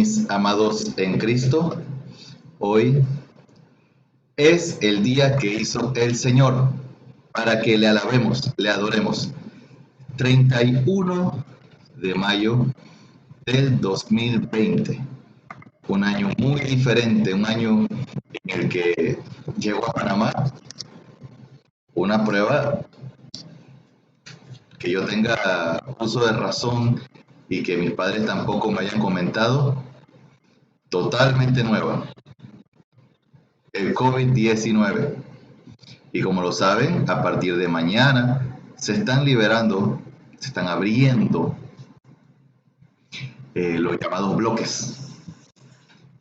Mis amados en Cristo, hoy es el día que hizo el Señor para que le alabemos, le adoremos. 31 de mayo del 2020. Un año muy diferente, un año en el que llegó a Panamá una prueba que yo tenga uso de razón y que mis padres tampoco me hayan comentado, totalmente nueva, el COVID-19. Y como lo saben, a partir de mañana se están liberando, se están abriendo los llamados bloques.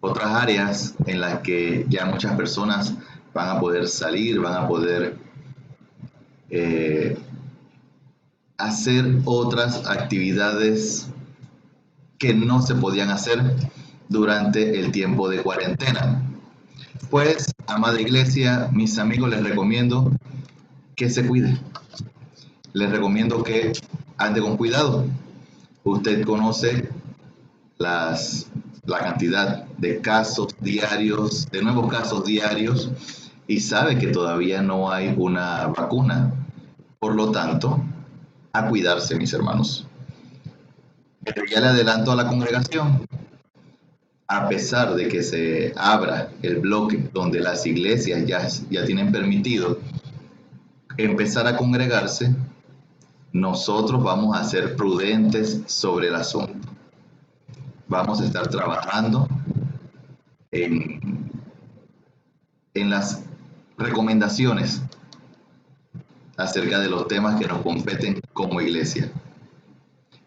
Otras áreas en las que ya muchas personas van a poder salir, van a poder hacer otras actividades que no se podían hacer durante el tiempo de cuarentena. Pues, amada iglesia, mis amigos, les recomiendo que se cuide. Les recomiendo que ande con cuidado. Usted conoce la cantidad de casos diarios, de nuevos casos diarios, y sabe que todavía no hay una vacuna. Por lo tanto, a cuidarse, mis hermanos. Pero ya le adelanto a la congregación, a pesar de que se abra el bloque donde las iglesias ya tienen permitido empezar a congregarse, nosotros vamos a ser prudentes sobre el asunto. Vamos a estar trabajando en las recomendaciones acerca de los temas que nos competen como iglesia.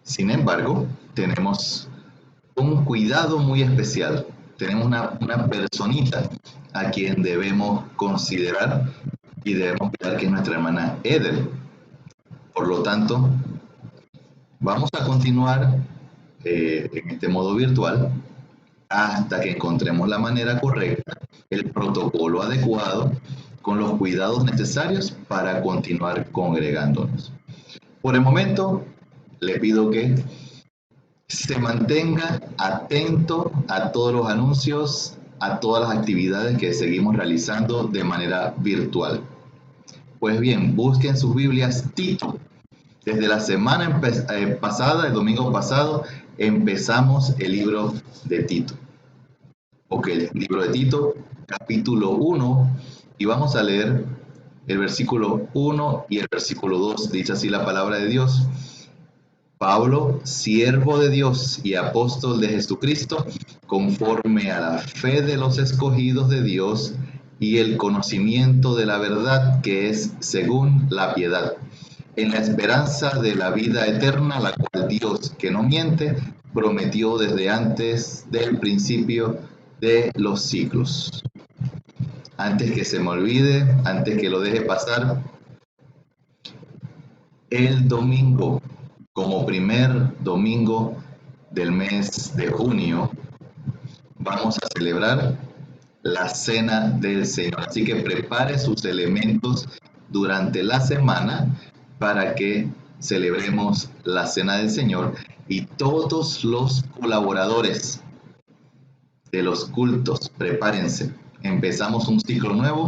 Sin embargo, tenemos un cuidado muy especial. Tenemos una personita a quien debemos considerar y debemos cuidar, que es nuestra hermana Edel. Por lo tanto, vamos a continuar en este modo virtual hasta que encontremos la manera correcta, el protocolo adecuado, con los cuidados necesarios para continuar congregándonos. Por el momento, le pido que se mantenga atento a todos los anuncios, a todas las actividades que seguimos realizando de manera virtual. Pues bien, busquen sus Biblias Tito. Desde la semana pasada, el domingo pasado, empezamos el libro de Tito. Ok, el libro de Tito, capítulo 1, y vamos a leer el versículo 1 y el versículo 2. Dice así la palabra de Dios. Pablo, siervo de Dios y apóstol de Jesucristo, conforme a la fe de los escogidos de Dios y el conocimiento de la verdad que es según la piedad, en la esperanza de la vida eterna, la cual Dios, que no miente, prometió desde antes del principio de los siglos. Antes que se me olvide, antes que lo deje pasar, el domingo, como primer domingo del mes de junio, vamos a celebrar la Cena del Señor. Así que prepare sus elementos durante la semana para que celebremos la Cena del Señor, y todos los colaboradores de los cultos, prepárense. Empezamos un ciclo nuevo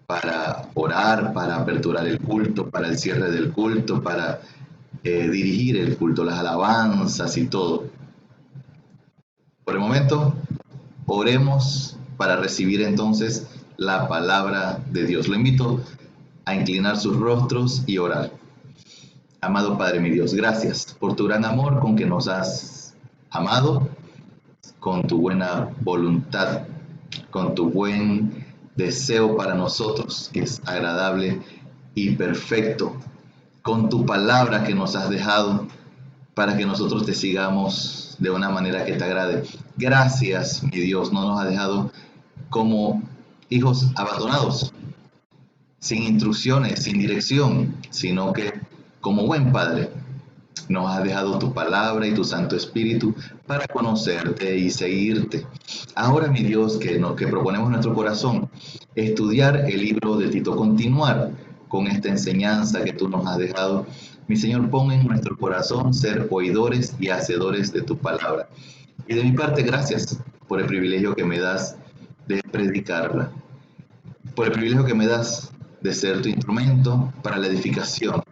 para orar, para aperturar el culto, para el cierre del culto, para dirigir el culto, las alabanzas y todo. Por el momento, oremos para recibir entonces la palabra de Dios. Lo invito a inclinar sus rostros y orar. Amado Padre, mi Dios, gracias por tu gran amor con que nos has amado, con tu buena voluntad, con tu buen deseo para nosotros, que es agradable y perfecto, con tu palabra que nos has dejado para que nosotros te sigamos de una manera que te agrade. Gracias, mi Dios, no nos has dejado como hijos abandonados, sin instrucciones, sin dirección, sino que como buen Padre nos has dejado tu palabra y tu Santo Espíritu para conocerte y seguirte. Ahora, mi Dios, que proponemos en nuestro corazón estudiar el libro de Tito, continuar con esta enseñanza que tú nos has dejado. Mi Señor, pon en nuestro corazón ser oidores y hacedores de tu palabra. Y de mi parte, gracias por el privilegio que me das de predicarla, por el privilegio que me das de ser tu instrumento para la edificación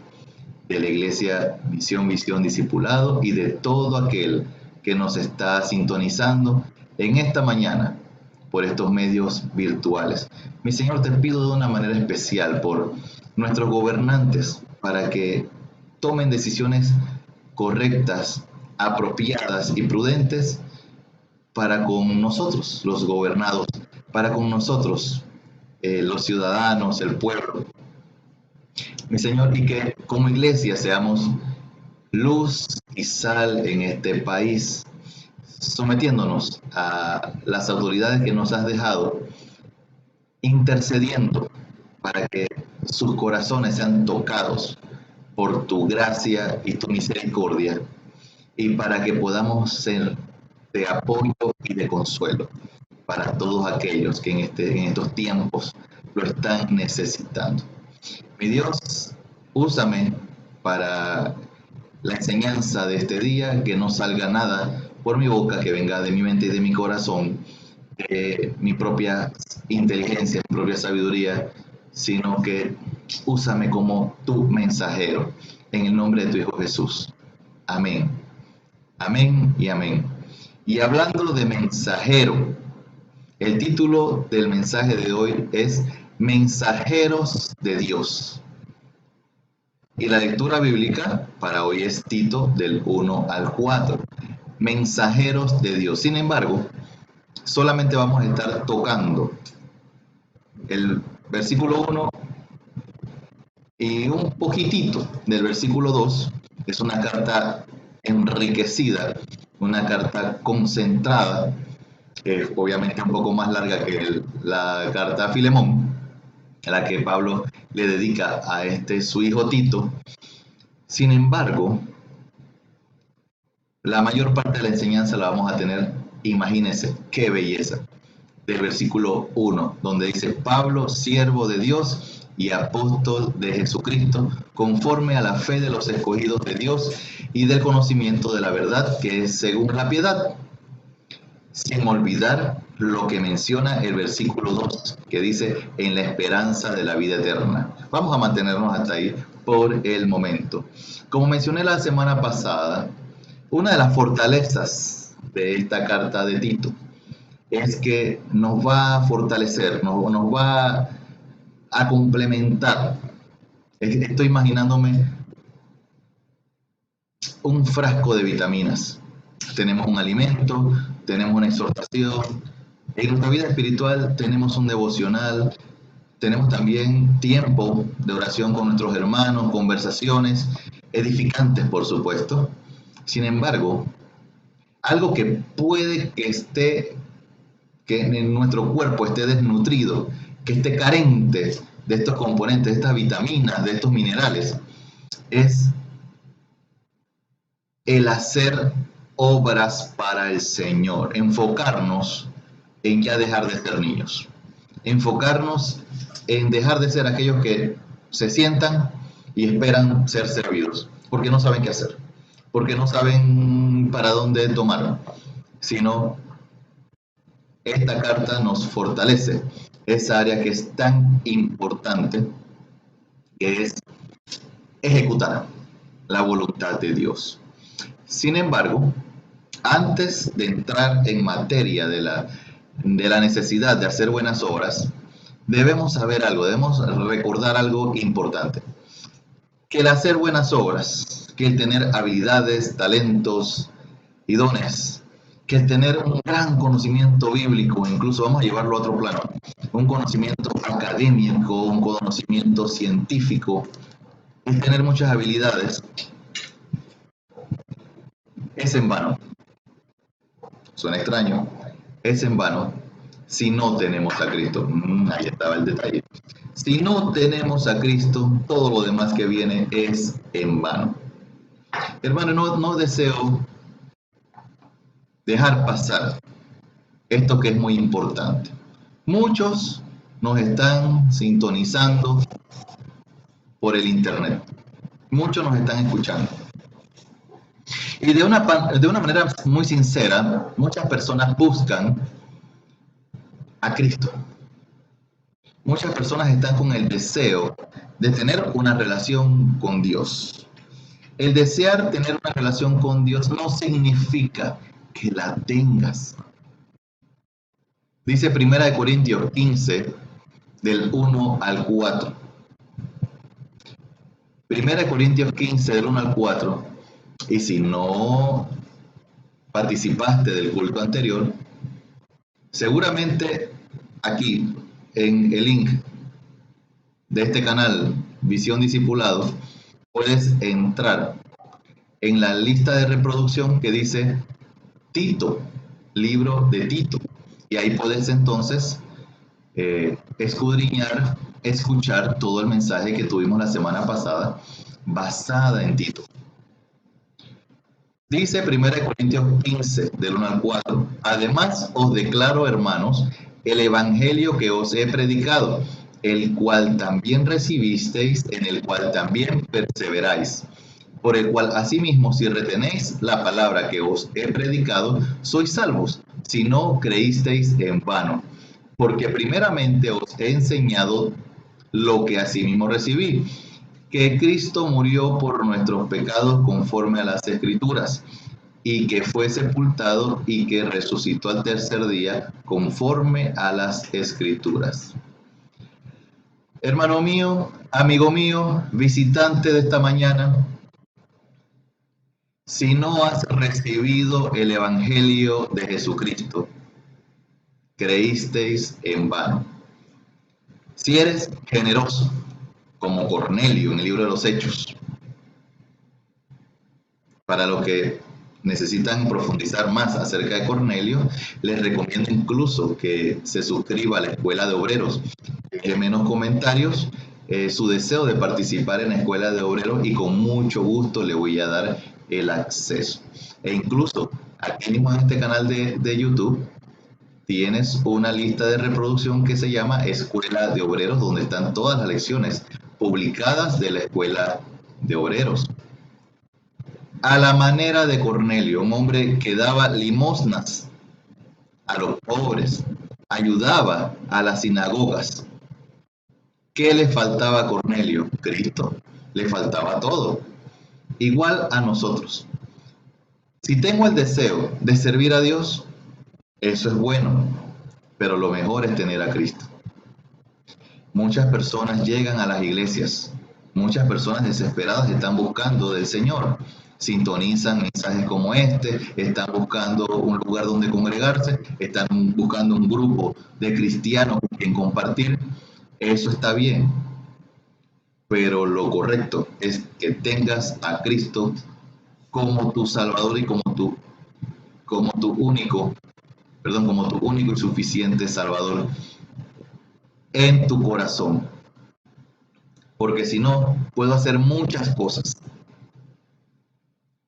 de la Iglesia Misión, Visión, Discipulado y de todo aquel que nos está sintonizando en esta mañana por estos medios virtuales. Mi Señor, te pido de una manera especial por nuestros gobernantes para que tomen decisiones correctas, apropiadas y prudentes para con nosotros, los gobernados, para con nosotros, los ciudadanos, el pueblo. Mi Señor, y que como iglesia seamos luz y sal en este país, sometiéndonos a las autoridades que nos has dejado, intercediendo para que sus corazones sean tocados por tu gracia y tu misericordia, y para que podamos ser de apoyo y de consuelo para todos aquellos que en estos tiempos lo están necesitando. Mi Dios, úsame para la enseñanza de este día, que no salga nada por mi boca, que venga de mi mente y de mi corazón, de mi propia inteligencia, mi propia sabiduría, sino que úsame como tu mensajero, en el nombre de tu Hijo Jesús. Amén. Amén y amén. Y hablando de mensajero, el título del mensaje de hoy es Mensajeros de Dios. Y la lectura bíblica para hoy es Tito del 1 al 4. Mensajeros de Dios. Sin embargo, solamente vamos a estar tocando el versículo 1 y un poquitito del versículo 2. Es una carta enriquecida, una carta concentrada, obviamente un poco más larga que la carta a Filemón, a la que Pablo le dedica a su hijo Tito. Sin embargo, la mayor parte de la enseñanza la vamos a tener, imagínense, qué belleza, del versículo 1, donde dice: Pablo, siervo de Dios y apóstol de Jesucristo, conforme a la fe de los escogidos de Dios y del conocimiento de la verdad que es según la piedad. Sin olvidar lo que menciona el versículo 2, que dice: en la esperanza de la vida eterna. Vamos a mantenernos hasta ahí por el momento. Como mencioné la semana pasada, una de las fortalezas de esta carta de Tito es que nos va a fortalecer, nos va a complementar. Estoy imaginándome un frasco de vitaminas. Tenemos un alimento, tenemos una exhortación. En nuestra vida espiritual tenemos un devocional, tenemos también tiempo de oración con nuestros hermanos, conversaciones edificantes, por supuesto. Sin embargo, algo que puede que en nuestro cuerpo esté desnutrido, que esté carente de estos componentes, de estas vitaminas, de estos minerales, es el hacer obras para el Señor, enfocarnos en ya dejar de ser niños, enfocarnos en dejar de ser aquellos que se sientan y esperan ser servidos, porque no saben qué hacer, porque no saben para dónde tomar, sino esta carta nos fortalece esa área que es tan importante, que es ejecutar la voluntad de Dios. Sin embargo, antes de entrar en materia de la necesidad de hacer buenas obras, debemos saber algo, debemos recordar algo importante. Que el hacer buenas obras, que el tener habilidades, talentos y dones, que el tener un gran conocimiento bíblico, incluso vamos a llevarlo a otro plano, un conocimiento académico, un conocimiento científico, el tener muchas habilidades, es en vano. Suena extraño, es en vano si no tenemos a Cristo. Ahí estaba el detalle. Si no tenemos a Cristo, todo lo demás que viene es en vano. Hermano, no deseo dejar pasar esto que es muy importante. Muchos nos están sintonizando por el internet. Muchos nos están escuchando. Y de una manera muy sincera, muchas personas buscan a Cristo. Muchas personas están con el deseo de tener una relación con Dios. El desear tener una relación con Dios no significa que la tengas. Dice 1 Corintios 15, del 1 al 4. 1 Corintios 15, del 1 al 4. Y si no participaste del culto anterior, seguramente aquí en el link de este canal Visión Discipulado puedes entrar en la lista de reproducción que dice Tito, libro de Tito. Y ahí puedes entonces escudriñar, escuchar todo el mensaje que tuvimos la semana pasada basada en Tito. Dice 1 Corintios 15, del 1 al 4, además os declaro, hermanos, el evangelio que os he predicado, el cual también recibisteis, en el cual también perseveráis, por el cual asimismo si retenéis la palabra que os he predicado, sois salvos, si no creísteis en vano. Porque primeramente os he enseñado lo que asimismo recibí, que Cristo murió por nuestros pecados conforme a las Escrituras, y que fue sepultado y que resucitó al tercer día conforme a las Escrituras. Hermano mío, amigo mío, visitante de esta mañana, si no has recibido el Evangelio de Jesucristo, creísteis en vano. Si eres generoso, como Cornelio en el libro de los Hechos, para los que necesitan profundizar más acerca de Cornelio, les recomiendo incluso que se suscriba a la Escuela de Obreros. En menos comentarios su deseo de participar en la Escuela de Obreros y con mucho gusto le voy a dar el acceso. E incluso aquí mismo en este canal de YouTube tienes una lista de reproducción que se llama Escuela de Obreros, donde están todas las lecciones publicadas de la Escuela de Obreros. A la manera de Cornelio, un hombre que daba limosnas a los pobres, ayudaba a las sinagogas. ¿Qué le faltaba a Cornelio? Cristo. Le faltaba todo. Igual a nosotros. Si tengo el deseo de servir a Dios, eso es bueno, pero lo mejor es tener a Cristo. Muchas personas llegan a las iglesias, muchas personas desesperadas están buscando del Señor. Sintonizan mensajes como este, están buscando un lugar donde congregarse, están buscando un grupo de cristianos con quien compartir. Eso está bien, pero lo correcto es que tengas a Cristo como tu Salvador y como tu único y suficiente Salvador en tu corazón. Porque si no, puedo hacer muchas cosas,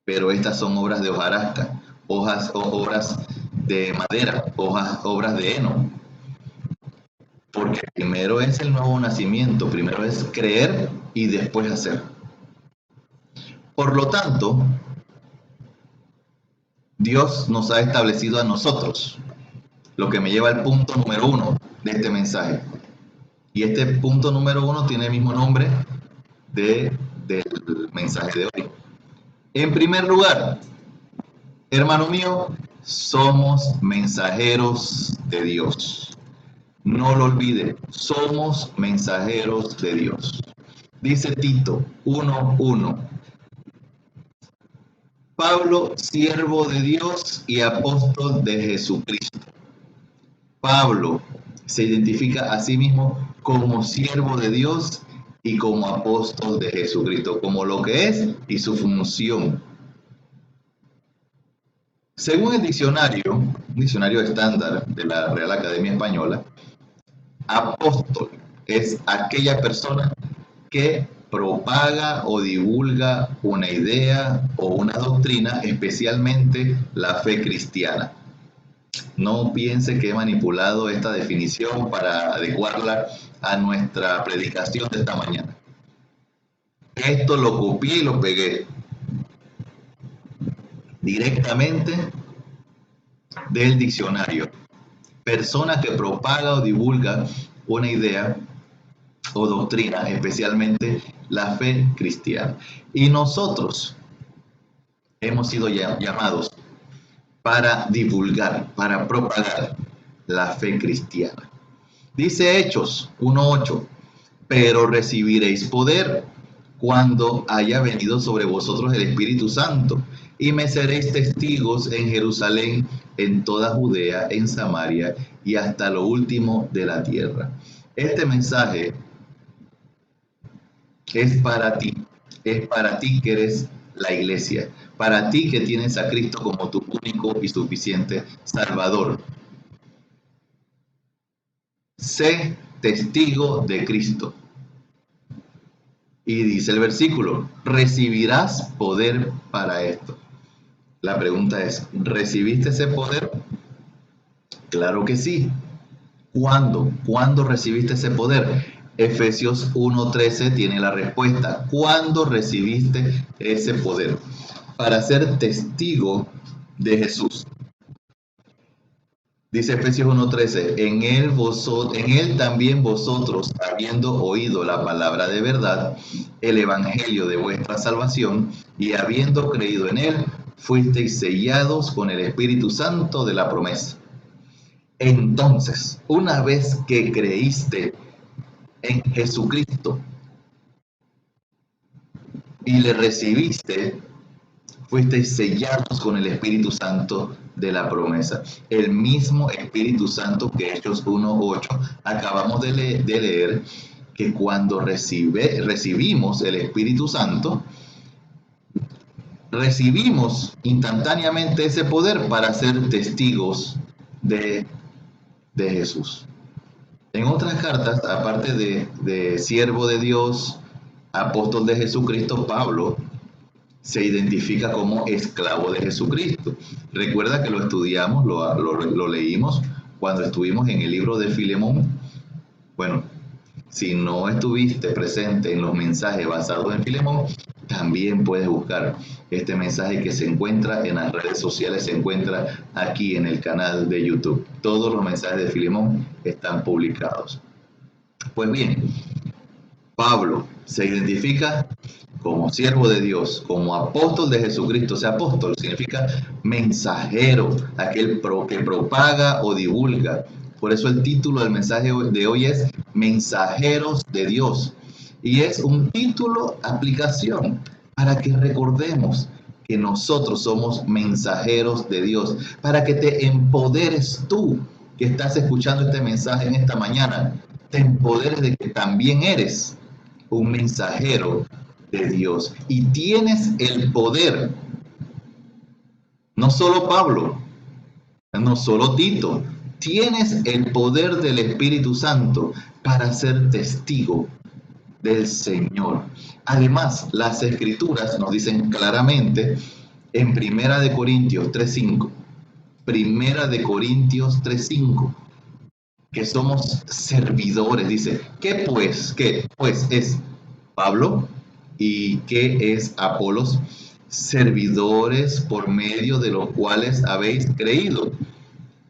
pero estas son obras de hojarasca, obras de madera, obras de heno. Porque primero es el nuevo nacimiento, primero es creer y después hacer. Por lo tanto, Dios nos ha establecido a nosotros, lo que me lleva al punto número 1 de este mensaje. Y este punto número 1 tiene el mismo nombre del mensaje de hoy. En primer lugar, hermano mío, somos mensajeros de Dios. No lo olvide, somos mensajeros de Dios. Dice Tito 1:1. Pablo, siervo de Dios y apóstol de Jesucristo. Pablo se identifica a sí mismo como siervo de Dios y como apóstol de Jesucristo, como lo que es y su función. Según el un diccionario estándar de la Real Academia Española, apóstol es aquella persona que propaga o divulga una idea o una doctrina, especialmente la fe cristiana. No piense que he manipulado esta definición para adecuarla a nuestra predicación de esta mañana. Esto lo copié y lo pegué. directamente del diccionario. Persona que propaga o divulga una idea o doctrina, especialmente la fe cristiana. Y nosotros hemos sido llamados para divulgar, para propagar la fe cristiana. Dice Hechos 1:8, pero recibiréis poder cuando haya venido sobre vosotros el Espíritu Santo, y me seréis testigos en Jerusalén, en toda Judea, en Samaria y hasta lo último de la tierra. Este mensaje es para ti que eres la iglesia, para ti que tienes a Cristo como tu único y suficiente Salvador. Sé testigo de Cristo. Y dice el versículo, recibirás poder para esto. La pregunta es, ¿recibiste ese poder? Claro que sí. ¿Cuándo? ¿Cuándo recibiste ese poder? Efesios 1:13 tiene la respuesta. ¿Cuándo recibiste ese poder? Para ser testigo de Jesús. Dice Efesios 1:13, en él también vosotros, habiendo oído la palabra de verdad, el evangelio de vuestra salvación, y habiendo creído en él, fuisteis sellados con el Espíritu Santo de la promesa. Entonces, una vez que creíste en Jesucristo y le recibiste, fuisteis sellados con el Espíritu Santo de la promesa. El mismo Espíritu Santo que Hechos 1:8 acabamos de leer, que cuando recibimos el Espíritu Santo, recibimos instantáneamente ese poder para ser testigos de Jesús. En otras cartas, aparte de siervo de Dios, apóstol de Jesucristo, Pablo se identifica como esclavo de Jesucristo. Recuerda que lo estudiamos, lo leímos cuando estuvimos en el libro de Filemón. Bueno, si no estuviste presente en los mensajes basados en Filemón, también puedes buscar este mensaje que se encuentra en las redes sociales, se encuentra aquí en el canal de YouTube. Todos los mensajes de Filemón están publicados. Pues bien, Pablo se identifica como siervo de Dios, como apóstol de Jesucristo. O sea, apóstol significa mensajero, aquel que propaga o divulga. Por eso el título del mensaje de hoy es Mensajeros de Dios. Y es un título, aplicación, para que recordemos que nosotros somos mensajeros de Dios, para que te empoderes tú que estás escuchando este mensaje en esta mañana, te empoderes de que también eres un mensajero de Dios y tienes el poder. No solo Pablo, no solo Tito, tienes el poder del Espíritu Santo para ser testigo del Señor. Además, las Escrituras nos dicen claramente en Primera de Corintios 3:5, Primera de Corintios 3:5, que somos servidores. Dice, ¿qué pues? ¿Qué pues es Pablo? ¿Y qué es Apolos? Servidores por medio de los cuales habéis creído.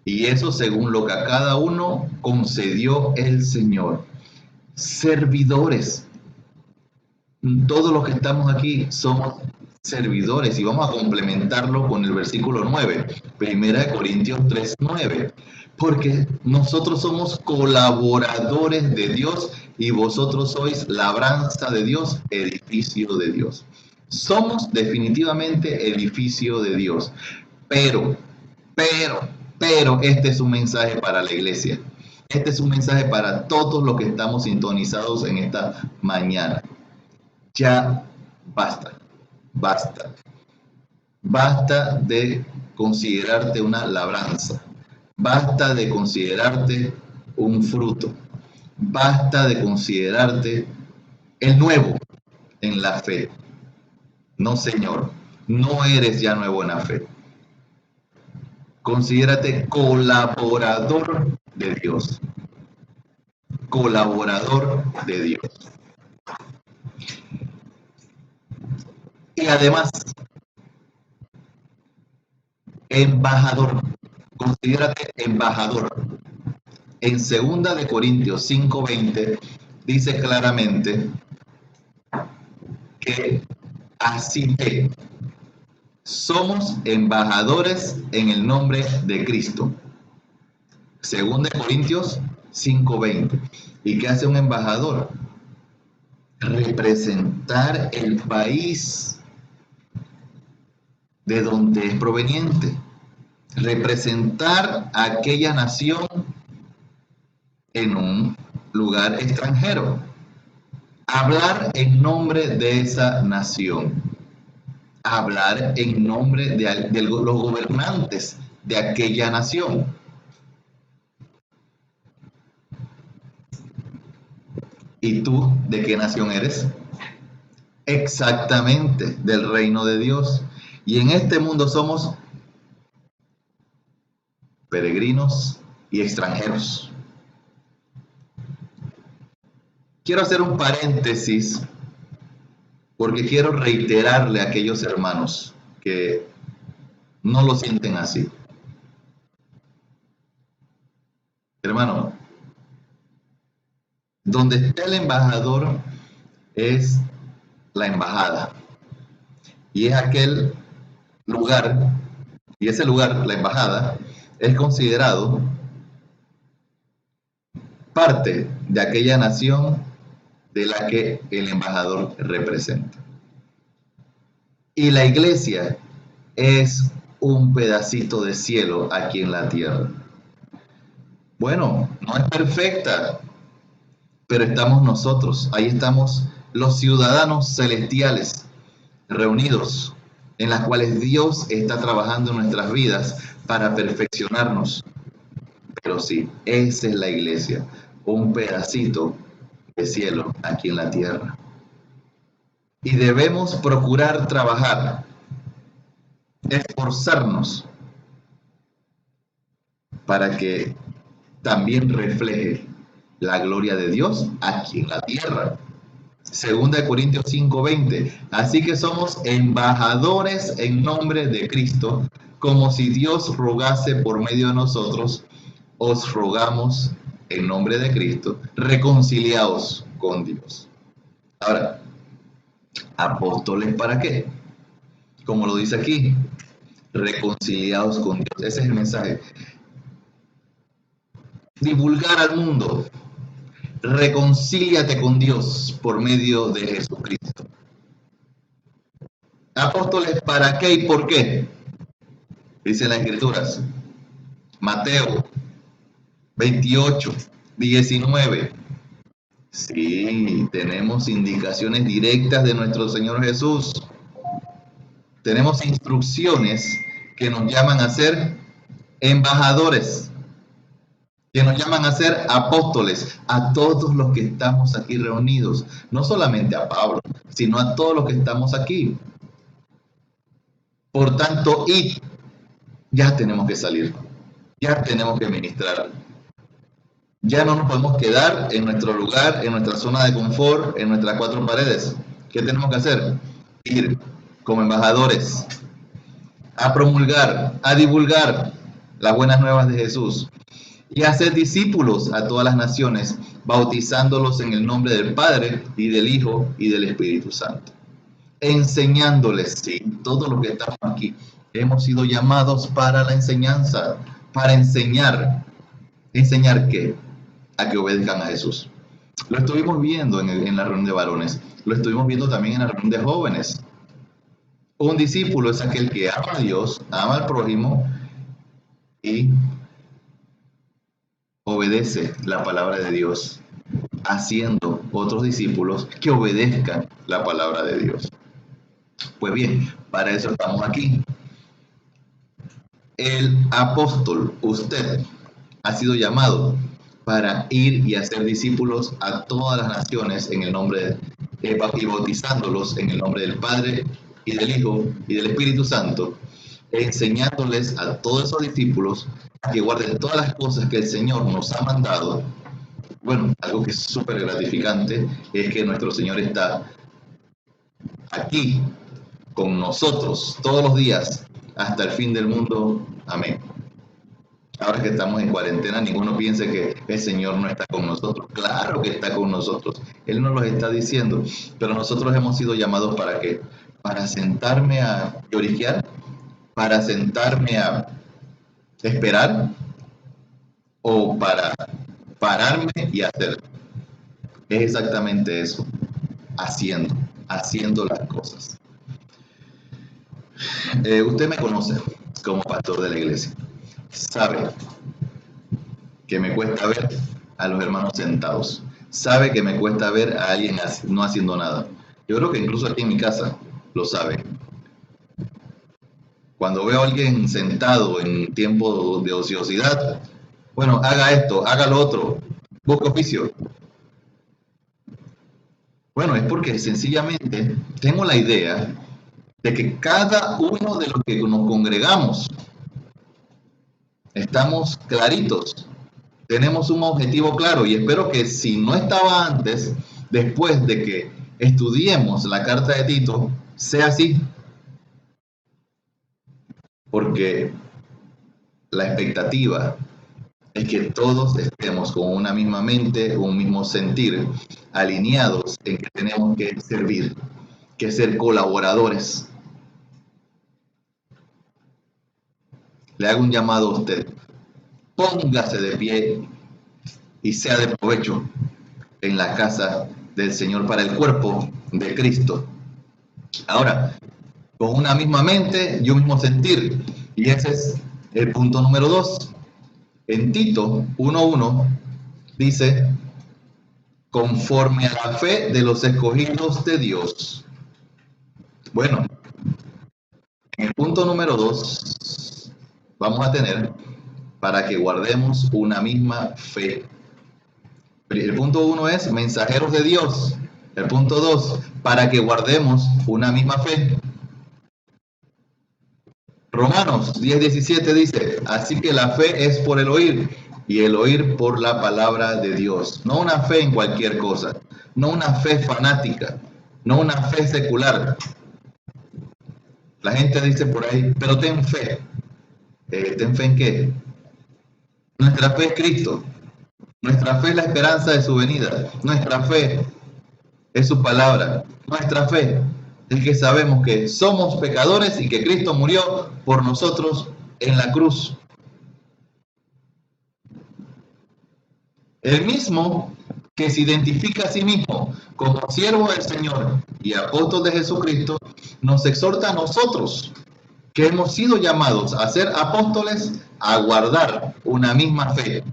Y eso según lo que a cada uno concedió el Señor. Servidores. Todos los que estamos aquí somos servidores y vamos a complementarlo con el versículo 9, Primera de Corintios 3:9, porque nosotros somos colaboradores de Dios y vosotros sois labranza de Dios, edificio de Dios. Somos definitivamente edificio de Dios, pero, este es un mensaje para la iglesia. Este es un mensaje para todos los que estamos sintonizados en esta mañana. Ya basta, basta. Basta de considerarte una labranza. Basta de considerarte un fruto. Basta de considerarte el nuevo en la fe. No, Señor, no eres ya nuevo en la fe. Considérate colaborador de Dios. Colaborador de Dios. Y además, embajador. Considérate embajador. En 2 Corintios 5:20 dice claramente que así que somos embajadores en el nombre de Cristo. 2 Corintios 5:20. ¿Y qué hace un embajador? Representar el país de donde es proveniente. Representar a aquella nación en un lugar extranjero. Hablar en nombre de esa nación. Hablar en nombre de los gobernantes de aquella nación. ¿Y tú de qué nación eres? Exactamente, del reino de Dios. Y en este mundo somos peregrinos y extranjeros. Quiero hacer un paréntesis porque quiero reiterarle a aquellos hermanos que no lo sienten así. Hermano, donde está el embajador es la embajada. Y es aquel lugar, y ese lugar, la embajada, es considerado parte de aquella nación de la que el embajador representa. Y la iglesia es un pedacito de cielo aquí en la tierra. Bueno, no es perfecta, pero estamos nosotros, ahí estamos los ciudadanos celestiales reunidos, en las cuales Dios está trabajando en nuestras vidas para perfeccionarnos. Pero sí, esa es la iglesia, un pedacito de cielo aquí en la tierra. Y debemos procurar trabajar, esforzarnos para que también refleje la gloria de Dios aquí en la tierra. 2 Corintios 5:20. Así que somos embajadores en nombre de Cristo, como si Dios rogase por medio de nosotros. Os rogamos en nombre de Cristo, reconciliaos con Dios. Ahora, ¿apóstoles para qué? Como lo dice aquí, reconciliados con Dios. Ese es el mensaje. Divulgar al mundo. Reconcíliate con Dios por medio de Jesucristo. Apóstoles, ¿para qué y por qué? Dicen las Escrituras. Mateo 28:19. Sí, tenemos indicaciones directas de nuestro Señor Jesús. Tenemos instrucciones que nos llaman a ser embajadores, que nos llaman a ser apóstoles, a todos los que estamos aquí reunidos, no solamente a Pablo, sino a todos los que estamos aquí. Por tanto, y ya tenemos que salir, ya tenemos que ministrar. Ya no nos podemos quedar en nuestro lugar, en nuestra zona de confort, en nuestras cuatro paredes. ¿Qué tenemos que hacer? Ir como embajadores a promulgar, a divulgar las buenas nuevas de Jesús y a hacer discípulos a todas las naciones, bautizándolos en el nombre del Padre y del Hijo y del Espíritu Santo. Enseñándoles, sí, todos los que estamos aquí, hemos sido llamados para la enseñanza, para enseñar. ¿Enseñar qué? A que obedezcan a Jesús. Lo estuvimos viendo en la reunión de varones, lo estuvimos viendo también en la reunión de jóvenes. Un discípulo es aquel que ama a Dios, ama al prójimo y obedece la palabra de Dios, haciendo otros discípulos que obedezcan la palabra de Dios. Pues bien, para eso estamos aquí. El apóstol, usted, ha sido llamado para ir y hacer discípulos a todas las naciones en el nombre y bautizándolos en el nombre del Padre y del Hijo y del Espíritu Santo, enseñándoles a todos esos discípulos a que guarden todas las cosas que el Señor nos ha mandado. Bueno, algo que es súper gratificante es que nuestro Señor está aquí con nosotros todos los días hasta el fin del mundo. Amén. Ahora que estamos en cuarentena, ninguno piense que el Señor no está con nosotros. Claro que está con nosotros. Él nos lo está diciendo. Pero nosotros hemos sido llamados ¿para qué? Para sentarme a lloriquear, para sentarme a esperar o para pararme y hacer. Es exactamente eso. Haciendo las cosas. Usted me conoce como pastor de la iglesia. Sabe que me cuesta ver a los hermanos sentados. Sabe que me cuesta ver a alguien no haciendo nada. Yo creo que incluso aquí en mi casa lo sabe. Cuando veo a alguien sentado en tiempo de ociosidad, bueno, haga esto, haga lo otro, busca oficio. Bueno, es porque sencillamente tengo la idea de que cada uno de los que nos congregamos estamos claritos, tenemos un objetivo claro y espero que si no estaba antes, después de que estudiemos la carta de Tito, sea así. Porque la expectativa es que todos estemos con una misma mente, un mismo sentir, alineados en que tenemos que servir, que ser colaboradores. Le hago un llamado a usted. Póngase de pie y sea de provecho en la casa del Señor para el cuerpo de Cristo. Ahora, con una misma mente y un mismo sentir. Y ese es el punto número 2. En Tito 1:1 dice, conforme a la fe de los escogidos de Dios. Bueno, en el punto número 2 vamos a tener para que guardemos una misma fe. El punto 1 es mensajeros de Dios. El punto 2, para que guardemos una misma fe. Romanos 10:17 dice, así que la fe es por el oír y el oír por la palabra de Dios. No una fe en cualquier cosa, no una fe fanática, no una fe secular. La gente dice por ahí, pero ten fe. ¿Ten fe en qué? Nuestra fe es Cristo. Nuestra fe es la esperanza de su venida. Nuestra fe es su palabra. Nuestra fe es que sabemos que somos pecadores y que Cristo murió por nosotros en la cruz. El mismo que se identifica a sí mismo como siervo del Señor y apóstol de Jesucristo, nos exhorta a nosotros, que hemos sido llamados a ser apóstoles, a guardar una misma fe.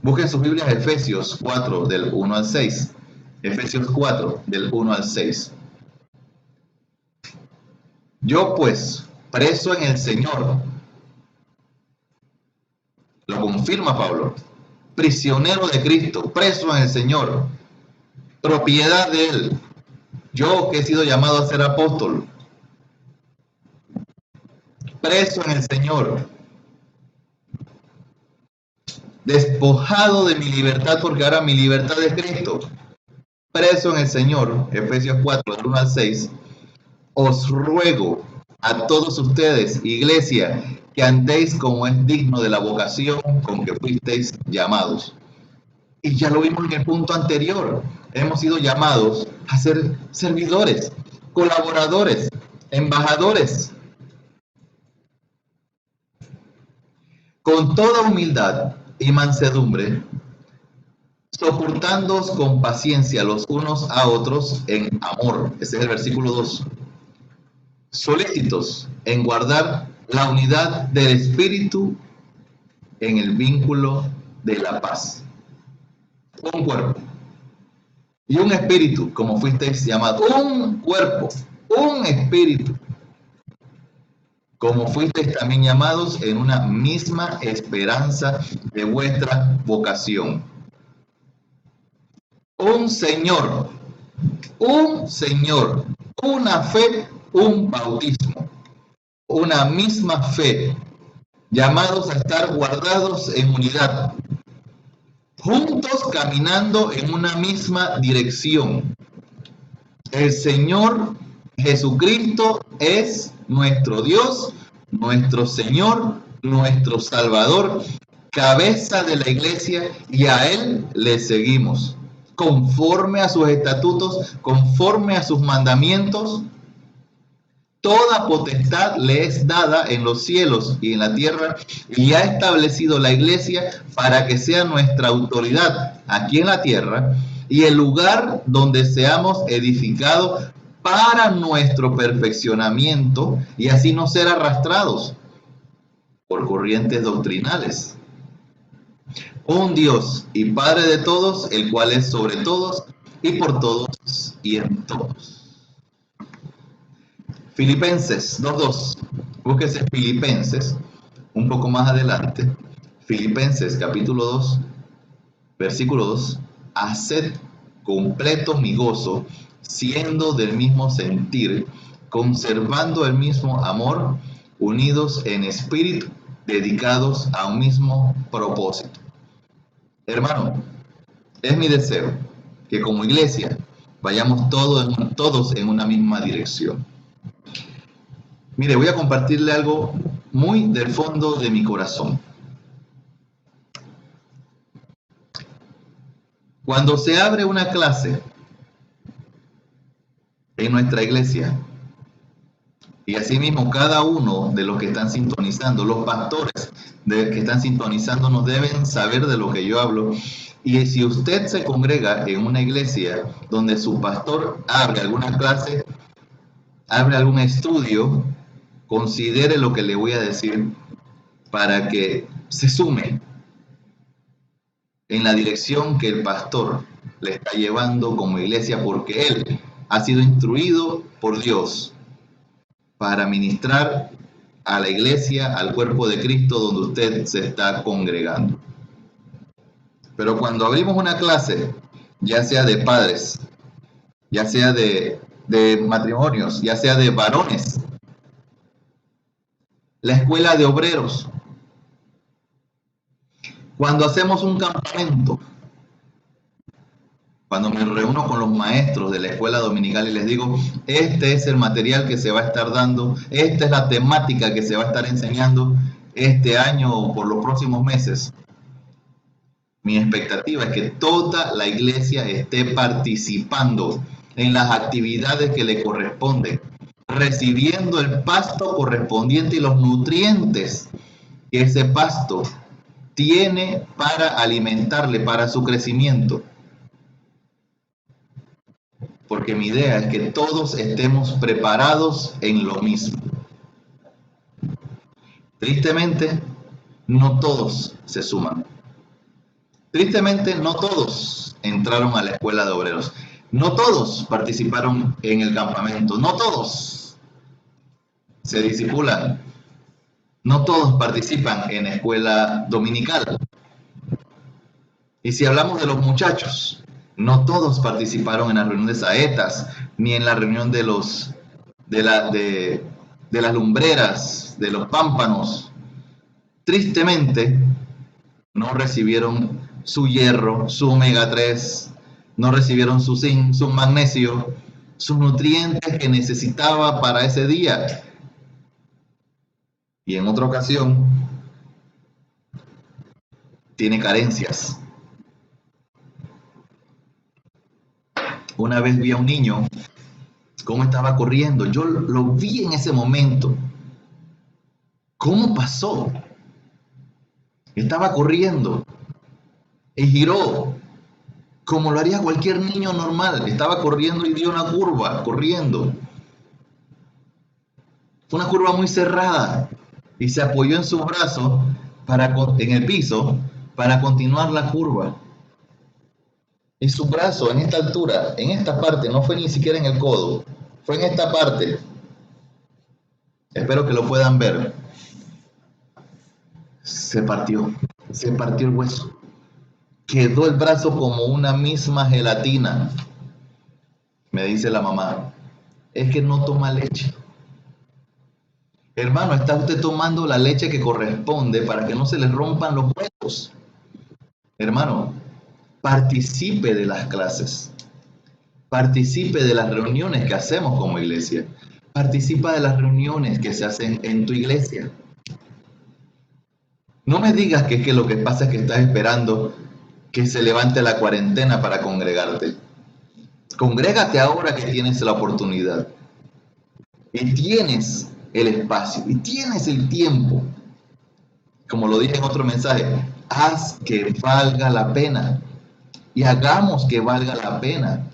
Busquen sus Biblias Efesios 4, del 1 al 6. Efesios 4, del 1 al 6. Yo pues, preso en el Señor, lo confirma Pablo, prisionero de Cristo, preso en el Señor, propiedad de Él, yo que he sido llamado a ser apóstol, preso en el Señor, despojado de mi libertad porque ahora mi libertad es Cristo, preso en el Señor, Efesios 4, del 1 al 6, os ruego a todos ustedes, iglesia, que andéis como es digno de la vocación con que fuisteis llamados. Y ya lo vimos en el punto anterior. Hemos sido llamados a ser servidores, colaboradores, embajadores. Con toda humildad y mansedumbre, soportándoos con paciencia los unos a otros en amor. Ese es el versículo 2. Solícitos en guardar la unidad del Espíritu en el vínculo de la paz. Un cuerpo y un espíritu, como fuisteis llamados. Un cuerpo, un espíritu, como fuisteis también llamados en una misma esperanza de vuestra vocación. Un Señor, una fe, un bautismo, una misma fe, llamados a estar guardados en unidad, juntos caminando en una misma dirección. El Señor Jesucristo es nuestro Dios, nuestro Señor, nuestro Salvador, cabeza de la iglesia, y a Él le seguimos, conforme a sus estatutos, conforme a sus mandamientos. Toda potestad le es dada en los cielos y en la tierra, y ha establecido la iglesia para que sea nuestra autoridad aquí en la tierra y el lugar donde seamos edificados para nuestro perfeccionamiento y así no ser arrastrados por corrientes doctrinales. Un Dios y Padre de todos, el cual es sobre todos y por todos y en todos. Filipenses 2:2. Búsquese Filipenses un poco más adelante. Filipenses capítulo 2, versículo 2. Haced completo mi gozo, siendo del mismo sentir, conservando el mismo amor, unidos en espíritu, dedicados a un mismo propósito. Hermano, es mi deseo que como iglesia vayamos todos en una misma dirección. Mire, voy a compartirle algo muy del fondo de mi corazón. Cuando se abre una clase en nuestra iglesia, y asimismo cada uno de los que están sintonizando, los pastores que están sintonizando, nos deben saber de lo que yo hablo. Y si usted se congrega en una iglesia donde su pastor abre alguna clase, abre algún estudio, considere lo que le voy a decir para que se sume en la dirección que el pastor le está llevando como iglesia, porque él ha sido instruido por Dios para ministrar a la iglesia, al cuerpo de Cristo donde usted se está congregando. Pero cuando abrimos una clase, ya sea de padres, ya sea de matrimonios, ya sea de varones, la escuela de obreros, cuando hacemos un campamento, cuando me reúno con los maestros de la escuela dominical y les digo, este es el material que se va a estar dando, esta es la temática que se va a estar enseñando este año o por los próximos meses, mi expectativa es que toda la iglesia esté participando en las actividades que le corresponden, recibiendo el pasto correspondiente y los nutrientes que ese pasto tiene para alimentarle, para su crecimiento. Porque mi idea es que todos estemos preparados en lo mismo. Tristemente, no todos se suman. Tristemente, no todos entraron a la escuela de obreros. No todos participaron en el campamento. No todos se discipulan. No todos participan en la escuela dominical. Y si hablamos de los muchachos, no todos participaron en la reunión de saetas, ni en la reunión de las lumbreras, de los pámpanos. Tristemente, no recibieron su hierro, su omega 3, no recibieron su zinc, su magnesio, sus nutrientes que necesitaba para ese día. Y en otra ocasión, tiene carencias. Una vez vi a un niño cómo estaba corriendo. Yo lo vi en ese momento. ¿Cómo pasó? Estaba corriendo y giró como lo haría cualquier niño normal. Estaba corriendo y dio una curva, corriendo. Fue una curva muy cerrada y se apoyó en su brazo en el piso para continuar la curva. Y su brazo en esta altura, en esta parte, no fue ni siquiera en el codo, fue en esta parte. Espero que lo puedan ver. Se partió el hueso. Quedó el brazo como una misma gelatina. Me dice la mamá, es que no toma leche. Hermano, está usted tomando la leche que corresponde para que no se le rompan los huesos. Hermano, participe de las clases. Participe de las reuniones que hacemos como iglesia. Participa de las reuniones que se hacen en tu iglesia. No me digas que lo que pasa es que estás esperando que se levante la cuarentena para congregarte. Congrégate ahora que tienes la oportunidad. Y tienes el espacio. Y tienes el tiempo. Como lo dije en otro mensaje, haz que valga la pena. Y hagamos que valga la pena.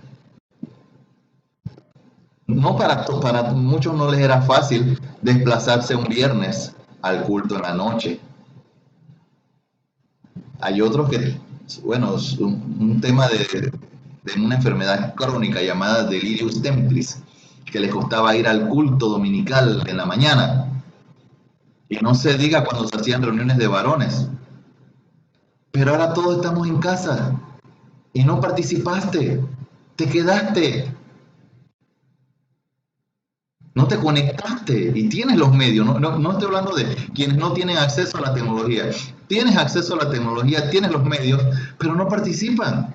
No para muchos no les era fácil desplazarse un viernes al culto en la noche. Hay otros que, bueno, es un tema de una enfermedad crónica llamada delirium tremens, que les costaba ir al culto dominical en la mañana. Y no se diga cuando se hacían reuniones de varones. Pero ahora todos estamos en casa y no participaste, te quedaste. No te conectaste y tienes los medios. No estoy hablando de quienes no tienen acceso a la tecnología. Tienes acceso a la tecnología, tienes los medios, pero no participan.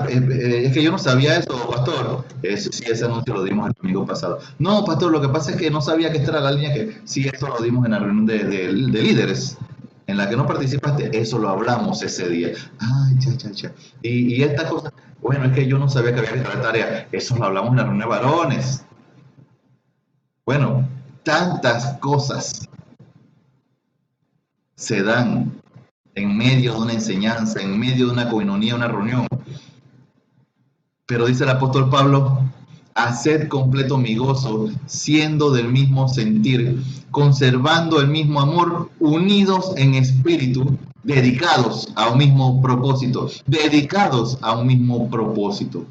Es que yo no sabía eso, pastor. Sí, ese anuncio lo dimos el domingo pasado. No, pastor, lo que pasa es que no sabía que esta era la línea que sí, eso lo dimos en la reunión de líderes, en la que no participaste. Eso lo hablamos ese día. Ay, cha. Y esta cosa, bueno, es que yo no sabía que había que traer tarea. Eso lo hablamos en la reunión de varones. Bueno, tantas cosas se dan en medio de una enseñanza, en medio de una coinonía, una reunión. Pero dice el apóstol Pablo, haced completo mi gozo, siendo del mismo sentir, conservando el mismo amor, unidos en espíritu, dedicados a un mismo propósito, dedicados a un mismo propósito.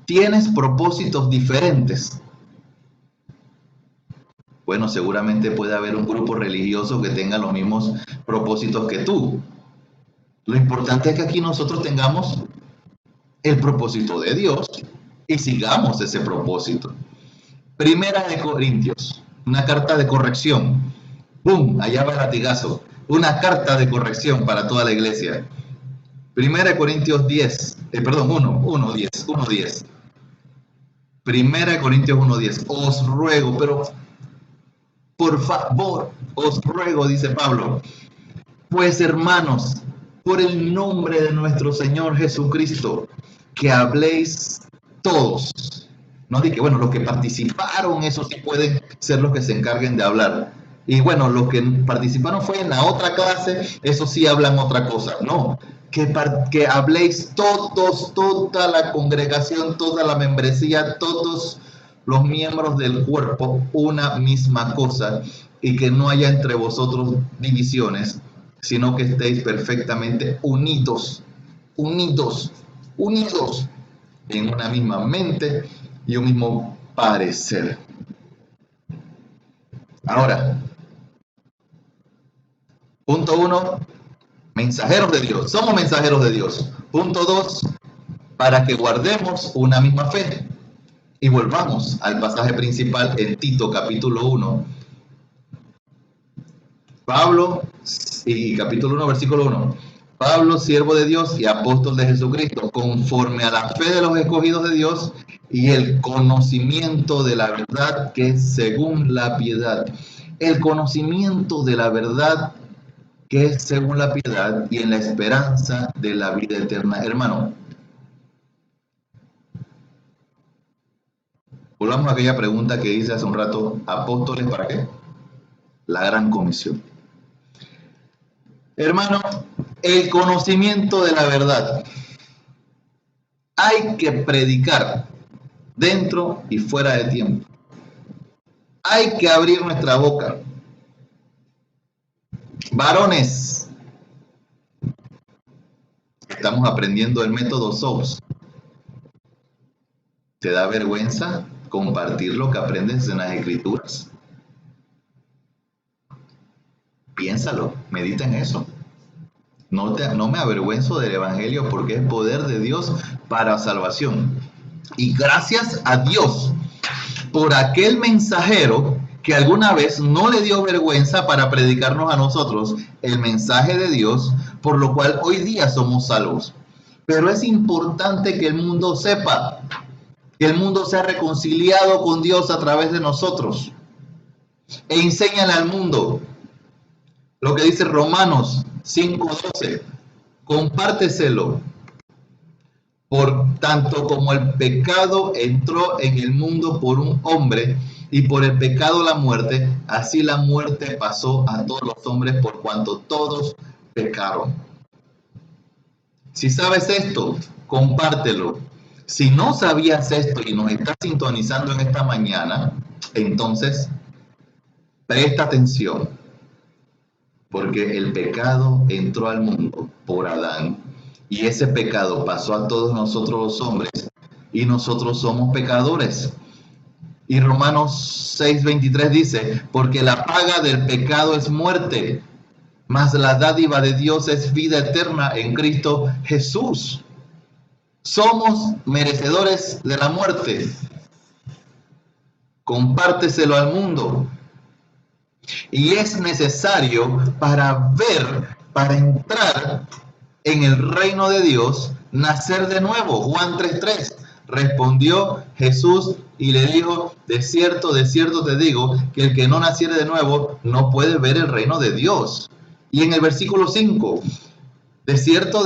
¿Tienes propósitos diferentes? Bueno, seguramente puede haber un grupo religioso que tenga los mismos propósitos que tú. Lo importante es que aquí nosotros tengamos el propósito de Dios y sigamos ese propósito. Primera de Corintios, una carta de corrección. ¡Bum! Allá va el latigazo. Una carta de corrección para toda la iglesia. Primera de Corintios 1:10. Primera de Corintios 1:10. Os ruego, pero por favor, os ruego, dice Pablo, pues hermanos, por el nombre de nuestro Señor Jesucristo, que habléis todos. No dije, bueno, los que participaron, eso sí pueden ser los que se encarguen de hablar. Y bueno, los que participaron fue en la otra clase, eso sí hablan otra cosa. No, que habléis todos, toda la congregación, toda la membresía, todos los miembros del cuerpo, una misma cosa, y que no haya entre vosotros divisiones, sino que estéis perfectamente unidos en una misma mente y un mismo parecer. Ahora, punto 1, mensajeros de Dios. Somos mensajeros de Dios. Punto 2, para que guardemos una misma fe. Y volvamos al pasaje principal en Tito capítulo 1. Pablo, y capítulo 1, versículo 1. Pablo, siervo de Dios y apóstol de Jesucristo, conforme a la fe de los escogidos de Dios y el conocimiento de la verdad que es según la piedad. El conocimiento de la verdad que es según la piedad y en la esperanza de la vida eterna. Hermano, volvamos a aquella pregunta que hice hace un rato, ¿apóstoles para qué? La gran comisión. Hermano, el conocimiento de la verdad. Hay que predicar dentro y fuera de tiempo. Hay que abrir nuestra boca. Varones, estamos aprendiendo el método SOS. ¿Te da vergüenza compartir lo que aprendes en las escrituras? Piénsalo, medita en eso. No me avergüenzo del evangelio porque es poder de Dios para salvación. Y gracias a Dios por aquel mensajero que alguna vez no le dio vergüenza para predicarnos a nosotros el mensaje de Dios, por lo cual hoy día somos salvos. Pero es importante que el mundo sepa, que el mundo sea reconciliado con Dios a través de nosotros. E enséñale al mundo lo que dice Romanos 5:12. Compárteselo. Por tanto como el pecado entró en el mundo por un hombre, y por el pecado la muerte, así la muerte pasó a todos los hombres por cuanto todos pecaron. Si sabes esto, compártelo. Si no sabías esto y nos estás sintonizando en esta mañana, entonces presta atención, porque el pecado entró al mundo por Adán, y ese pecado pasó a todos nosotros los hombres, y nosotros somos pecadores. Y Romanos 6:23 dice, porque la paga del pecado es muerte, mas la dádiva de Dios es vida eterna en Cristo Jesús. Somos merecedores de la muerte. Compárteselo al mundo. Y es necesario para entrar en el reino de Dios, nacer de nuevo. Juan 3:3. Respondió Jesús y le dijo, de cierto te digo, que el que no naciere de nuevo no puede ver el reino de Dios. Y en el versículo 5, de cierto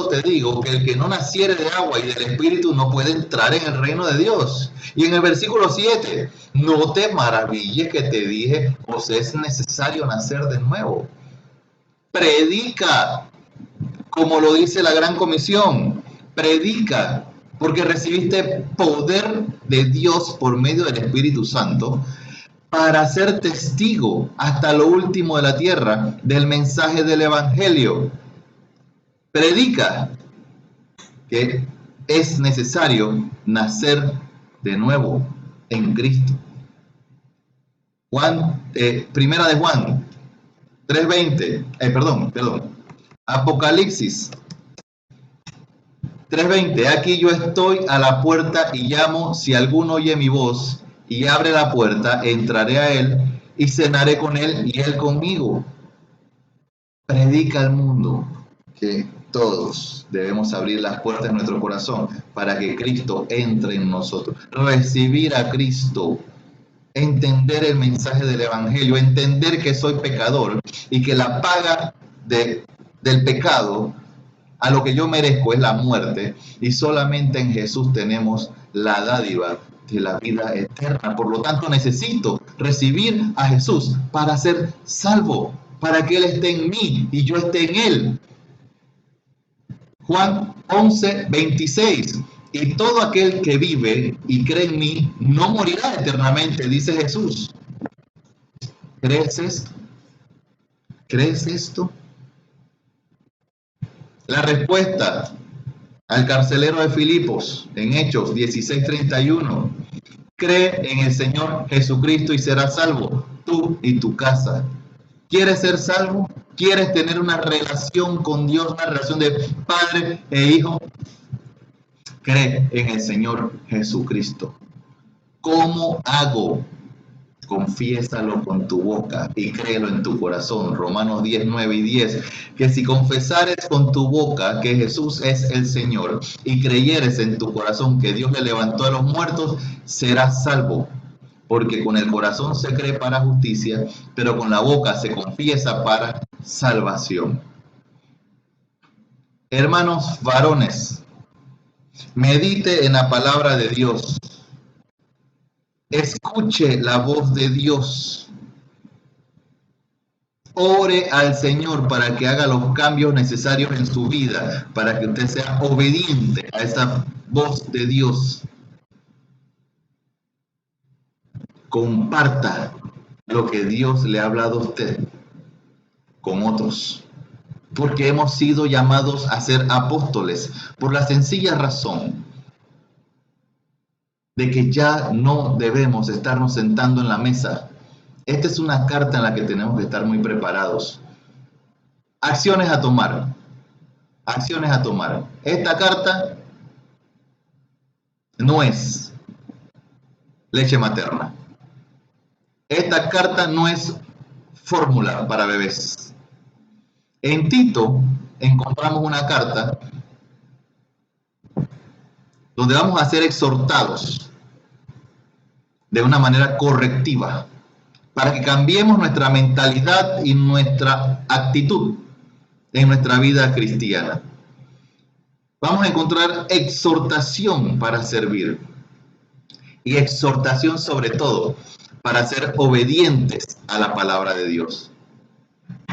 te digo, que el que no naciere de agua y del Espíritu no puede entrar en el reino de Dios. Y en el versículo 7, no te maravilles que te dije, os es necesario nacer de nuevo. Predica, como lo dice la Gran Comisión, predica, porque recibiste poder de Dios por medio del Espíritu Santo para ser testigo hasta lo último de la tierra del mensaje del Evangelio. Predica que es necesario nacer de nuevo en Cristo. Primera de Juan 3:20, Apocalipsis 3:20, aquí yo estoy a la puerta y llamo, si alguno oye mi voz y abre la puerta, entraré a él y cenaré con él y él conmigo. Predica al mundo que todos debemos abrir las puertas de nuestro corazón para que Cristo entre en nosotros. Recibir a Cristo, entender el mensaje del Evangelio, entender que soy pecador y que la paga del pecado a lo que yo merezco es la muerte, y solamente en Jesús tenemos la dádiva de la vida eterna. Por lo tanto, necesito recibir a Jesús para ser salvo, para que Él esté en mí y yo esté en Él. Juan 11:26, y todo aquel que vive y cree en mí no morirá eternamente, dice Jesús. ¿Crees esto? ¿Crees esto? La respuesta al carcelero de Filipos en Hechos 16:31, cree en el Señor Jesucristo y serás salvo, tú y tu casa. ¿Quieres ser salvo? ¿Quieres tener una relación con Dios, una relación de padre e hijo? Cree en el Señor Jesucristo. ¿Cómo hago? Confiésalo con tu boca y créelo en tu corazón. Romanos 10:9-10, que si confesares con tu boca que Jesús es el Señor y creyeres en tu corazón que Dios le levantó a los muertos, serás salvo. Porque con el corazón se cree para justicia, pero con la boca se confiesa para salvación. Hermanos varones, medite en la palabra de Dios. Escuche la voz de Dios. Ore al Señor para que haga los cambios necesarios en su vida, para que usted sea obediente a esa voz de Dios. Comparta lo que Dios le ha hablado a usted con otros, porque hemos sido llamados a ser apóstoles por la sencilla razón de que ya no debemos estarnos sentando en la mesa. Esta es una carta en la que tenemos que estar muy preparados. Acciones a tomar. Acciones a tomar. Esta carta no es leche materna. Esta carta no es fórmula para bebés. En Tito encontramos una carta donde vamos a ser exhortados de una manera correctiva para que cambiemos nuestra mentalidad y nuestra actitud en nuestra vida cristiana. Vamos a encontrar exhortación para servir y exhortación sobre todo para ser obedientes a la palabra de Dios,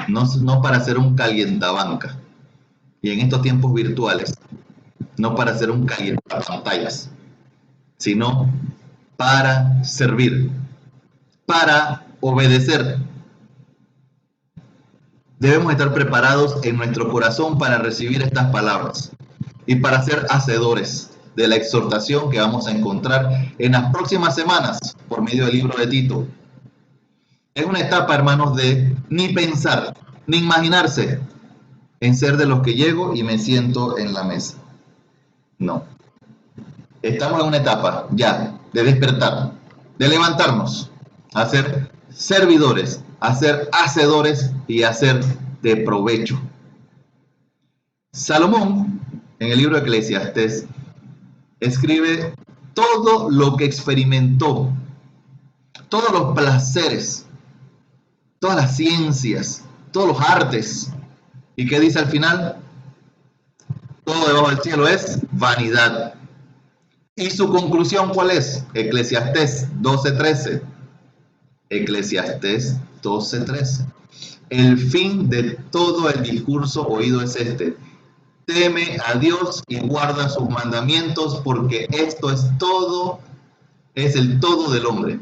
no para ser un calientabanca. Y en estos tiempos virtuales, no para ser un calientapantallas, sino para servir, para obedecer. Debemos estar preparados en nuestro corazón para recibir estas palabras y para ser hacedores de la exhortación que vamos a encontrar en las próximas semanas por medio del libro de Tito. Es una etapa, hermanos, de ni pensar, ni imaginarse en ser de los que llego y me siento en la mesa. No. Estamos en una etapa ya de despertar, de levantarnos, a ser servidores, a ser hacedores y a ser de provecho. Salomón, en el libro de Eclesiastés, escribe todo lo que experimentó, todos los placeres, todas las ciencias, todos los artes. ¿Y qué dice al final? Todo debajo del cielo es vanidad. ¿Y su conclusión cuál es? Eclesiastés 12:13. Eclesiastés 12:13. El fin de todo el discurso oído es este: teme a Dios y guarda sus mandamientos, porque esto es todo, es el todo del hombre.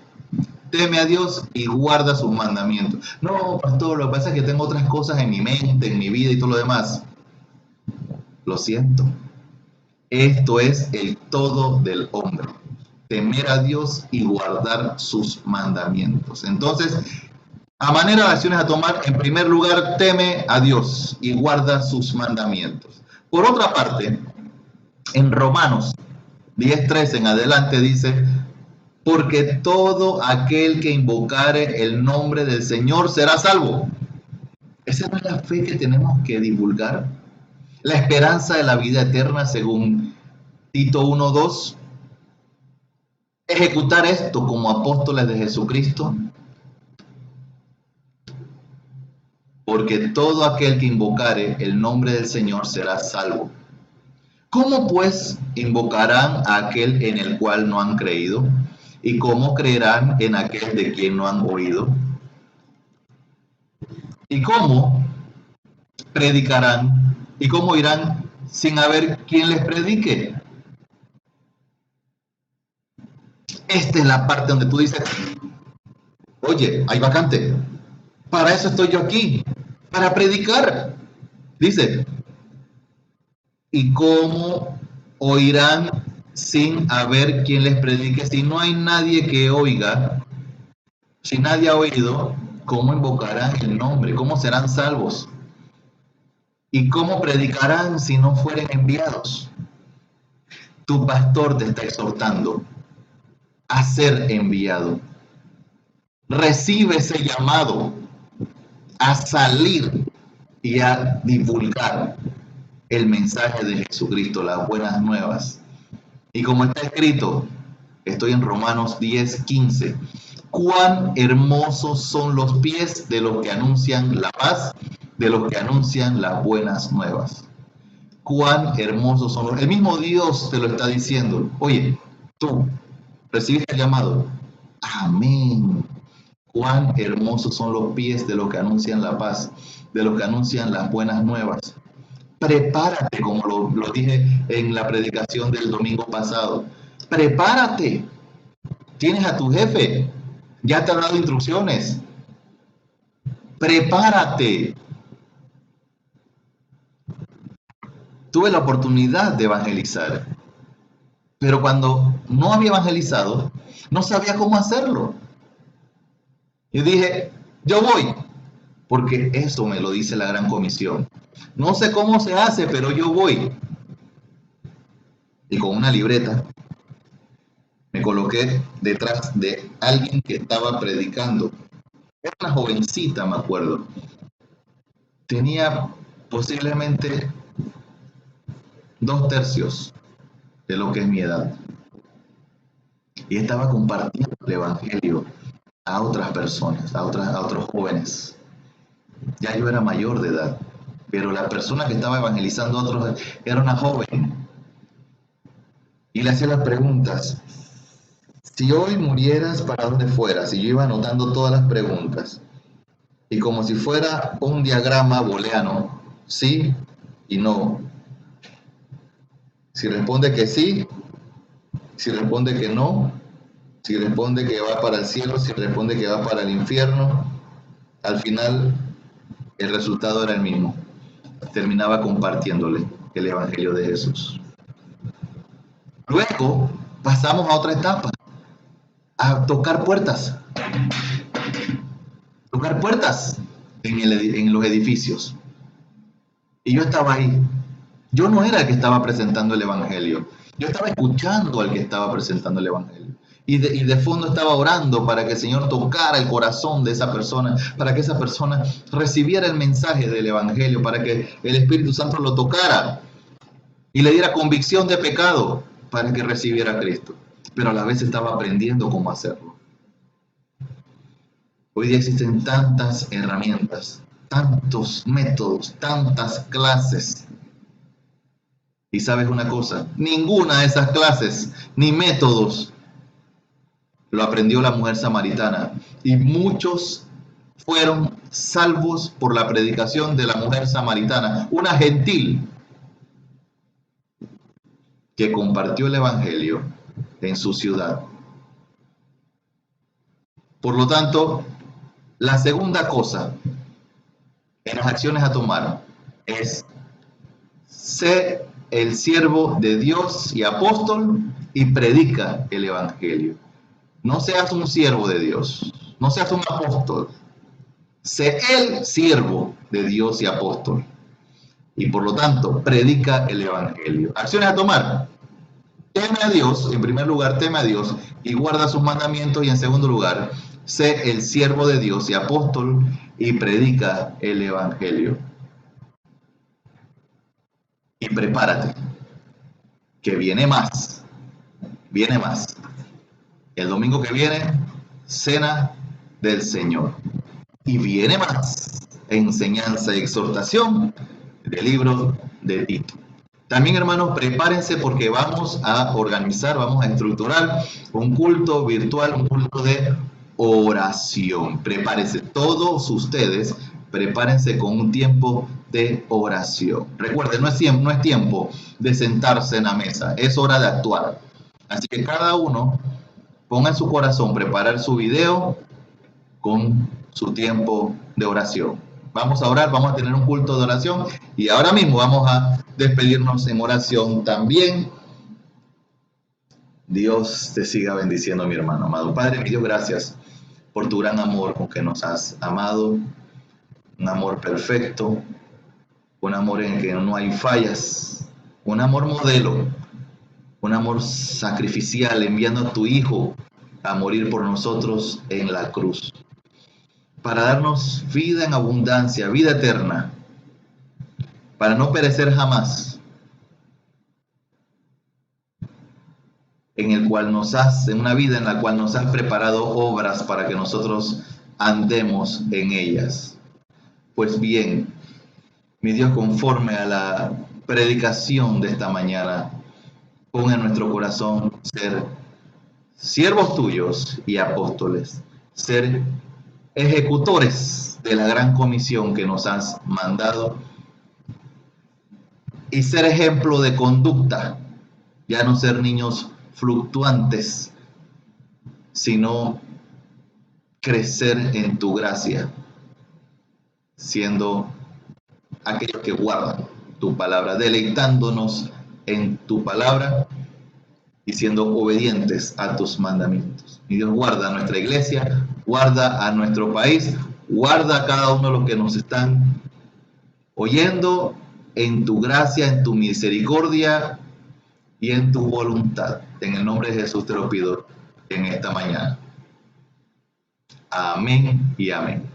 Teme a Dios y guarda sus mandamientos. No, pastor, lo que pasa es que tengo otras cosas en mi mente, en mi vida y todo lo demás. Lo siento. Esto es el todo del hombre. Temer a Dios y guardar sus mandamientos. Entonces, a manera de acciones a tomar, en primer lugar, teme a Dios y guarda sus mandamientos. Por otra parte, en Romanos 10:13 en adelante dice: porque todo aquel que invocare el nombre del Señor será salvo. Esa no es la fe que tenemos que divulgar. La esperanza de la vida eterna, según Tito 1:2. Ejecutar esto como apóstoles de Jesucristo. Porque todo aquel que invocare el nombre del Señor será salvo. ¿Cómo pues invocarán a aquel en el cual no han creído? ¿Y cómo creerán en aquel de quien no han oído? ¿Y cómo predicarán? ¿Y cómo irán sin haber quien les predique? Esta es la parte donde tú dices: oye, hay vacante. Para eso estoy yo aquí, para predicar. Dice: ¿y cómo oirán sin haber quien les predique? Si no hay nadie que oiga, si nadie ha oído, ¿cómo invocarán el nombre? ¿Cómo serán salvos? ¿Y cómo predicarán si no fueren enviados? Tu pastor te está exhortando a ser enviado. Recibe ese llamado a salir y a divulgar el mensaje de Jesucristo, las buenas nuevas. Y como está escrito, estoy en Romanos 10:15. Cuán hermosos son los pies de los que anuncian la paz, de los que anuncian las buenas nuevas. Cuán hermosos son los... El mismo Dios te lo está diciendo. Oye, tú recibiste el llamado. Amén. Cuán hermosos son los pies de los que anuncian la paz, de los que anuncian las buenas nuevas. Prepárate, como lo dije en la predicación del domingo pasado. Prepárate. Tienes a tu jefe. Ya te ha dado instrucciones. Prepárate. Tuve la oportunidad de evangelizar, pero cuando no había evangelizado, no sabía cómo hacerlo. Y dije, yo voy, porque eso me lo dice la Gran Comisión. No sé cómo se hace, pero yo voy. Y con una libreta me coloqué detrás de alguien que estaba predicando. Era una jovencita, me acuerdo. Tenía posiblemente 2 tercios de lo que es mi edad. Y estaba compartiendo el Evangelio a otras personas, a otros jóvenes. Ya yo era mayor de edad, pero la persona que estaba evangelizando a otros era una joven. Y le hacía las preguntas. Si hoy murieras, ¿para dónde fueras? Y yo iba anotando todas las preguntas. Y como si fuera un diagrama booleano, sí y no. Si responde que sí, si responde que no, si responde que va para el cielo, si responde que va para el infierno, al final el resultado era el mismo. Terminaba compartiéndole el Evangelio de Jesús. Luego pasamos a otra etapa, a tocar puertas en los edificios. Y yo estaba ahí. Yo no era el que estaba presentando el Evangelio. Yo estaba escuchando al que estaba presentando el Evangelio. Y de fondo estaba orando para que el Señor tocara el corazón de esa persona, para que esa persona recibiera el mensaje del Evangelio, para que el Espíritu Santo lo tocara y le diera convicción de pecado para que recibiera a Cristo. Pero a la vez estaba aprendiendo cómo hacerlo. Hoy día existen tantas herramientas, tantos métodos, tantas clases. Y sabes una cosa, ninguna de esas clases ni métodos lo aprendió la mujer samaritana. Y muchos fueron salvos por la predicación de la mujer samaritana, una gentil que compartió el Evangelio en su ciudad. Por lo tanto, la segunda cosa en las acciones a tomar es ser el siervo de Dios y apóstol y predica el Evangelio. No seas un siervo de Dios, no seas un apóstol, sé el siervo de Dios y apóstol. Y por lo tanto, predica el Evangelio. Acciones a tomar. Teme a Dios, en primer lugar, teme a Dios y guarda sus mandamientos. Y en segundo lugar, sé el siervo de Dios y apóstol y predica el Evangelio. Y prepárate, que viene más, viene más. El domingo que viene, cena del Señor. Y viene más, enseñanza y exhortación del libro de Tito. También, hermanos, prepárense porque vamos a organizar, vamos a estructurar un culto virtual, un culto de oración. Prepárense, todos ustedes, prepárense con un tiempo de oración. Recuerden, no es tiempo de sentarse en la mesa, es hora de actuar. Así que cada uno ponga en su corazón preparar su video con su tiempo de oración. Vamos a orar, vamos a tener un culto de oración y ahora mismo vamos a despedirnos en oración también. Dios te siga bendiciendo, mi hermano. Amado Padre, mi Dios, gracias por tu gran amor con que nos has amado, un amor perfecto, un amor en el que no hay fallas, un amor modelo, un amor sacrificial, enviando a tu Hijo a morir por nosotros en la cruz, para darnos vida en abundancia, vida eterna, para no perecer jamás, en una vida en la cual nos has preparado obras para que nosotros andemos en ellas. Pues bien, mi Dios, conforme a la predicación de esta mañana, pon en nuestro corazón ser siervos tuyos y apóstoles, ser ejecutores de la gran comisión que nos has mandado y ser ejemplo de conducta, ya no ser niños fluctuantes, sino crecer en tu gracia, siendo aquellos que guardan tu palabra, deleitándonos en tu palabra y siendo obedientes a tus mandamientos. Y Dios guarda a nuestra iglesia, guarda a nuestro país, guarda a cada uno de los que nos están oyendo en tu gracia, en tu misericordia y en tu voluntad. En el nombre de Jesús te lo pido en esta mañana. Amén y amén.